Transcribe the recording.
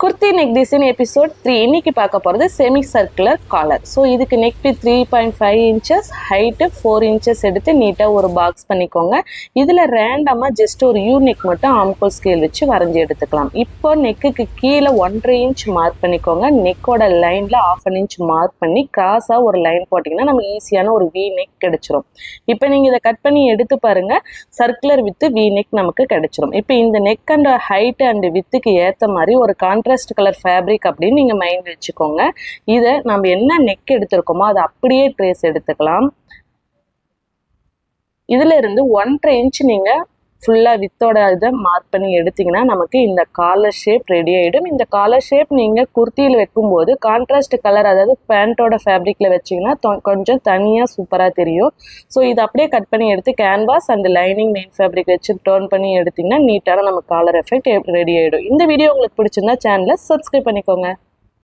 Kurti neck design episode 3 இன்னைக்கு பார்க்க போகிறது செமி சர்க்குலர் காலர். ஸோ இதுக்கு neck with 3.5 inches height 4 inches எடுத்து நீட்டாக ஒரு பாக்ஸ் பண்ணிக்கோங்க. இதில் ரேண்டமாக ஜஸ்ட் ஒரு யூ நெக் மட்டும் ஆம்கோல் ஸ்கேல் வச்சு வரைஞ்சி எடுத்துக்கலாம். இப்போ நெக்குக்கு கீழே 1.5 இன்ச் மார்க் பண்ணிக்கோங்க. நெக்கோட லைனில் 1/2 இன்ச் மார்க் பண்ணி கிராஸாக ஒரு லைன் போட்டிங்கன்னா நமக்கு ஈஸியான ஒரு வி நெக் கிடைச்சிரும். இப்போ நீங்கள் இதை கட் பண்ணி எடுத்து பாருங்கள், சர்க்குலர் வித்து வி நெக் நமக்கு கிடைச்சிரும். இப்போ இந்த நெக் அண்ட் ஹைட்டு அண்ட் வித்துக்கு ஏற்ற மாதிரி ஒரு கான்ட்ராஸ்ட் கலர் ஃபேப்ரிக் அப்படின்னு நீங்கள் மைண்ட் வச்சுக்கோங்க. இதை நம்ம என்ன நெக் எடுத்திருக்கோமோ அதை அப்படியே ட்ரேஸ் எடுத்துக்கலாம். இதுல இருந்து 1.5 இன்ச் நீங்கள் ஃபுல்லாக வித்தோட இதை மார்க் பண்ணி எடுத்திங்கன்னா நமக்கு இந்த காலர் ஷேப் ரெடி ஆகிடும். இந்த காலர் ஷேப் நீங்கள் குர்த்தியில் வைக்கும்போது கான்ட்ராஸ்ட் கலர், அதாவது பேண்ட்டோட ஃபேப்ரிக்கில் வச்சிங்கன்னா கொஞ்சம் தனியாக சூப்பராக தெரியும். ஸோ இதை அப்படியே கட் பண்ணி எடுத்து canvas and lining main fabric வச்சு டர்ன் பண்ணி எடுத்திங்கன்னா நீட்டான நம்ம காலர் எஃபெக்ட் ரெடி ஆகிடும். இந்த வீடியோ உங்களுக்கு பிடிச்சிருந்தா சேனலை சப்ஸ்கிரைப் பண்ணிக்கோங்க.